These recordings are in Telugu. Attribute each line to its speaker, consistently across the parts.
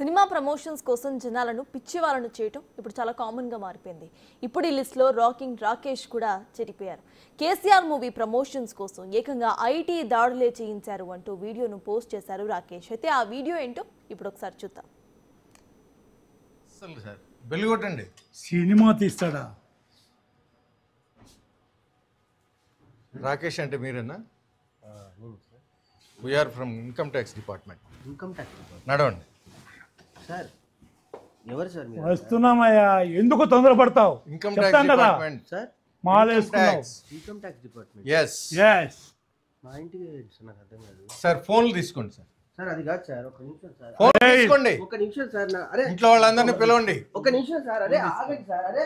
Speaker 1: సినిమా ప్రమోషన్స్ కోసం జనాలను పిచ్చివాలను చేయటం ఇప్పుడు చాలా కామన్ గా మారిపోయింది. ఇప్పుడు ఈ లిస్ట్ లో రాకింగ్ రాకేష్ కూడా చేరిపోయారు. కేసీఆర్ మూవీ ప్రమోషన్స్ కోసం ఏకంగా ఐటీ దాడులే చేయించారు అంటూ వీడియోను పోస్ట్ చేశారు రాకేష్. అయితే ఆ వీడియో ఏంటో ఇప్పుడు ఒకసారి చూద్దాం.
Speaker 2: బెల్లిగొట్టండి.
Speaker 3: సినిమా తీస్తాడా
Speaker 2: రాకేష్ అంటే మీరేనా? We are from income tax department.
Speaker 4: Income tax department
Speaker 2: నడవండి
Speaker 4: సార్. ఎవరు సార్ మీరు?
Speaker 3: వస్తున్నామయ్యా, ఎందుకు తొందరపడతావు?
Speaker 2: ఇన్కమ్ ట్యాక్స్ డిపార్ట్మెంట్
Speaker 4: సార్
Speaker 3: మాలేసుకున్నావు.
Speaker 4: Income tax department.
Speaker 2: yes
Speaker 3: yes
Speaker 4: మా ఇంటికి సార్, నాకు అర్థం కాదు
Speaker 2: సార్. ఫోన్లు తీసుకోండి సార్.
Speaker 4: సార్. అది కాదు సార్, ఒక నిమిషం సార్.
Speaker 2: ఫోన్ తీసుకోండి.
Speaker 4: ఒక నిమిషం సార్. అరే
Speaker 2: ఇంట్లో వాళ్ళందరినీ పిలవండి.
Speaker 4: ఒక నిమిషం సార్. అరే ఆగండి సార్. అరే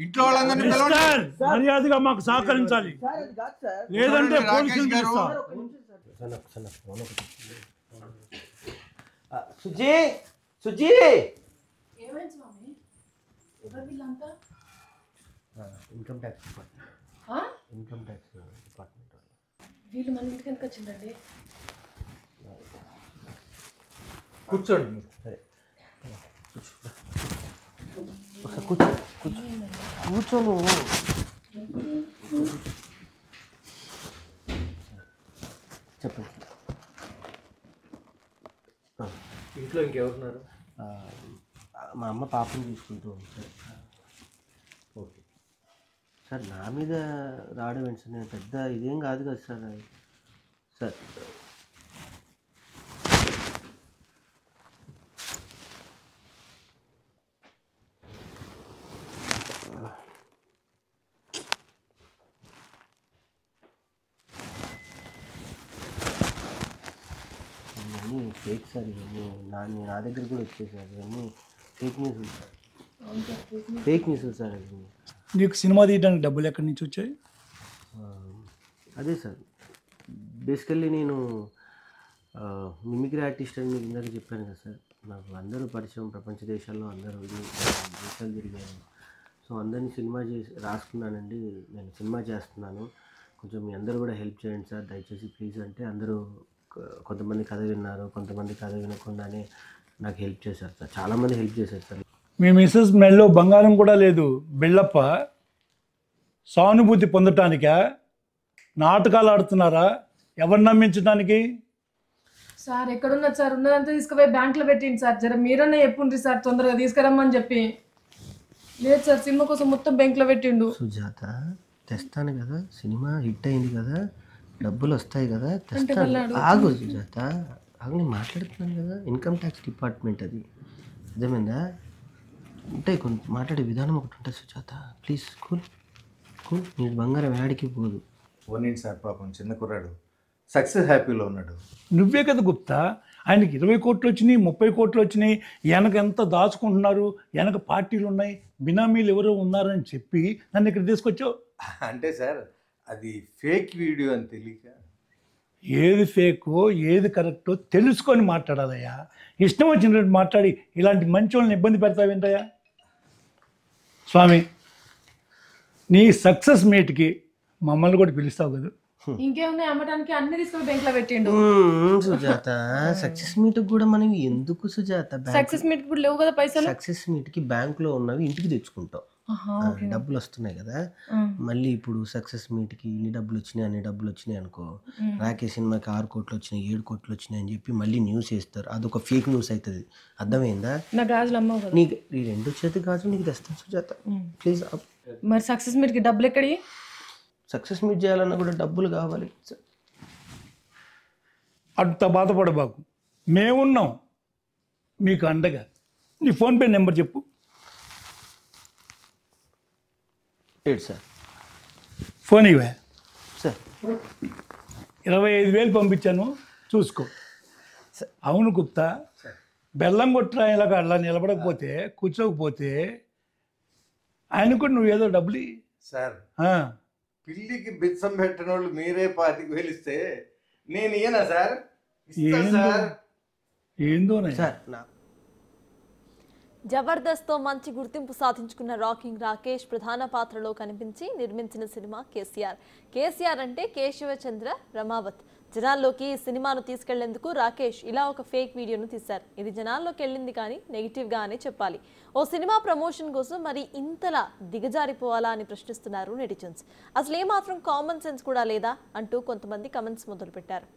Speaker 2: ఇంట్లో వాళ్ళందరినీ పిలవండి.
Speaker 3: మిస్టర్, మర్యాదగా మాకు సహకరించాలి,
Speaker 4: సార్ అది కాదు సార్.
Speaker 3: లేదంటే
Speaker 2: చూడండి,
Speaker 3: పోలీసులు
Speaker 2: రాకేష్ గారు.
Speaker 3: పిలుస్తా.
Speaker 4: ఒక నిమిషం సార్. సార్ నాకు ఫోన్ ఒకటి. సుజీ సుజీ
Speaker 5: ఏమైంది స్వామి? ఎవరు వీళ్ళంతా?
Speaker 4: Income tax department. Income tax department.
Speaker 5: వీళ్ళు మన ఇంటికి ఎందుకు వచ్చిందండి?
Speaker 2: కూర్చోండి మీరు.
Speaker 4: సరే కూర్చో కూర్చో కూర్చోను. చెప్పండి.
Speaker 2: ఇంట్లో ఇంకెవరున్నారు?
Speaker 4: మా అమ్మ పాపని చూసుకుంటూ ఉంది సార్. Okay sir. నా మీద రావడం ఏంటి సార్? నేను పెద్ద ఇదేం కాదు కదా సార్. సార్ ఇవన్నీ ఫేక్ సార్. ఇవన్నీ నా దగ్గర కూడా వచ్చేసారు. ఇవన్నీ fake news sir. Fake news sir. ఇవన్నీ
Speaker 3: నీకు సినిమా తీయడానికి డబ్బులు ఎక్కడి నుంచి వచ్చాయి?
Speaker 4: అదే సార్, బేసికల్లీ నేను మిమిక్రీ ఆర్టిస్ట్ అని మీకు ఇందాక చెప్పాను కదా సార్. నాకు అందరూ పరిచయం, ప్రపంచ దేశాల్లో అందరూ దేశాలు తిరిగాను. సో అందరినీ సినిమా చేసి రాసుకున్నానండి. నేను సినిమా చేస్తున్నాను, కొంచెం మీ అందరూ కూడా హెల్ప్ చేయండి సార్ దయచేసి ప్లీజ్ అంటే అందరూ కొంతమంది కథ విన్నారు, కొంతమంది కథ వినకుండానే నాకు హెల్ప్ చేశారు సార్. చాలామంది హెల్ప్ చేశారు సార్.
Speaker 3: మీ మిస్సెస్ మెల్లో బంగారం కూడా లేదు. బిళ్ళప్ప సానుభూతి పొందటానికా? నాటకాలు ఆడుతున్నారా? ఎవరు నమ్మించడానికి?
Speaker 5: సార్ ఎక్కడున్నారు సార్? ఉన్నదంతా తీసుకుపోయి బ్యాంకులో పెట్టింది సార్. జర మీరన్నా చెప్పుండ్రి సార్, తొందరగా తీసుకురమ్మని చెప్పి. లేదు సార్, సినిమా కోసం మొత్తం బ్యాంకులో పెట్టిండు.
Speaker 4: సుజాత తెస్తాను కదా, సినిమా హిట్ అయింది కదా, డబ్బులు వస్తాయి కదా, తెస్తాను. ఆగు సుజాత, ఆగు, నేను మాట్లాడుతున్నాను కదా. ఇన్కమ్ ట్యాక్స్ డిపార్ట్మెంట్ అది, అర్థమైందా? ఉంటాయి కొంత మాట్లాడే విధానం ఒకటి ఉంటుంది సుజాత. Please cool cool. మీరు బంగారం యాడికి పోదు.
Speaker 2: పోనీ సార్, పాపం చిన్న కుర్రాడు సక్సెస్ హ్యాపీలో ఉన్నాడు.
Speaker 3: నువ్వే కదా గుప్తా, ఆయనకి 20 కోట్లు వచ్చినాయి, 30 కోట్లు వచ్చినాయి, వెనక ఎంత దాచుకుంటున్నారు, వెనక పార్టీలు ఉన్నాయి, బినామీలు ఎవరో ఉన్నారని చెప్పి నన్ను ఇక్కడ తీసుకొచ్చావు.
Speaker 2: అంటే సార్ అది ఫేక్ వీడియో అని తెలియక.
Speaker 3: ఏది ఫేకో ఏది కరెక్టో తెలుసుకొని మాట్లాడాలయ్యా. ఇష్టం వచ్చినట్టు మాట్లాడి ఇలాంటి మంచి వాళ్ళని ఇబ్బంది పెడతావేంటయ్యా? స్వామి, నీ సక్సెస్ మీట్కి మమ్మల్ని కూడా పిలుస్తావు కదా.
Speaker 5: ఇంకేమున్నాయి అమ్మటానికి? అన్ని తీసుకుని బ్యాంకులో పెట్టిండు.
Speaker 4: సుజాత సక్సెస్ మీట్ కూడా మనం ఎందుకు సుజాత?
Speaker 5: సక్సెస్ మీట్ ఇప్పుడు లేవు కదా పైసలు.
Speaker 4: సక్సెస్ మీట్ కి బ్యాంక్ లో ఉన్నవి ఇంటికి తెచ్చుకుంటాం. డబ్బులు వస్తున్నాయి కదా, మళ్ళీ ఇప్పుడు సక్సెస్ మీట్ కి ఇన్ని డబ్బులు వచ్చినాయి అన్ని డబ్బులు వచ్చినాయి అనుకో, రాకేష్ సినిమాకి 6 కోట్లు వచ్చినాయి 7 కోట్లు వచ్చినాయి అని చెప్పి మళ్ళీ న్యూస్ వేస్తారు. అదొక ఫేక్ న్యూస్ అవుతుంది. అర్థమైందా?
Speaker 5: నా గాజులు అమ్మవు కదా.
Speaker 4: నీకు ఈ 2 చేతి గాజులు నీకు తెస్తాను సుజాత ప్లీజ్.
Speaker 5: మరి సక్సెస్ మీట్ కి డబ్బులు ఎక్కడి?
Speaker 4: సక్సెస్ మీట్ చేయాలన్నా కూడా డబ్బులు కావాలి.
Speaker 3: అంత బాధపడబాకు, మేమున్నాం మీకు అండగా. నీ ఫోన్పే నెంబర్ చెప్పు.
Speaker 4: ఏంటి సార్?
Speaker 3: ఫోన్ ఇవే
Speaker 4: సార్
Speaker 3: 25,000 పంపించాను, చూసుకో. అవును గుప్తా, బెల్లం కొట్టిన ఇలాగ అలా నిలబడకపోతే కూర్చోకపోతే ఆయన కూడా నువ్వు ఏదో డబ్బులు ఇయ్యి.
Speaker 2: సార్ పిల్లికి బిచ్చం పెట్టిన వాళ్ళు మీరే 25,000 ఇస్తే నేను ఇయ్యనా సార్?
Speaker 3: ఏందోనే
Speaker 4: సార్
Speaker 1: జబర్దస్త్తో మంచి గుర్తింపు సాధించుకున్న రాకింగ్ రాకేష్ ప్రధాన పాత్రలో కనిపించి నిర్మించిన సినిమా కేసీఆర్. కేసీఆర్ అంటే కేశవచంద్ర రమావత్. జనాల్లోకి సినిమాను తీసుకెళ్లేందుకు రాకేష్ ఇలా ఒక ఫేక్ వీడియోను తీశారు. ఇది జనాల్లోకి వెళ్ళింది కానీ నెగిటివ్గా అనే చెప్పాలి. ఓ సినిమా ప్రమోషన్ కోసం మరి ఇంతలా దిగజారిపోవాలా అని ప్రశ్నిస్తున్నారు నెటిజన్స్. అసలు ఏమాత్రం కామన్ సెన్స్ కూడా లేదా అంటూ కొంతమంది కమెంట్స్ మొదలుపెట్టారు.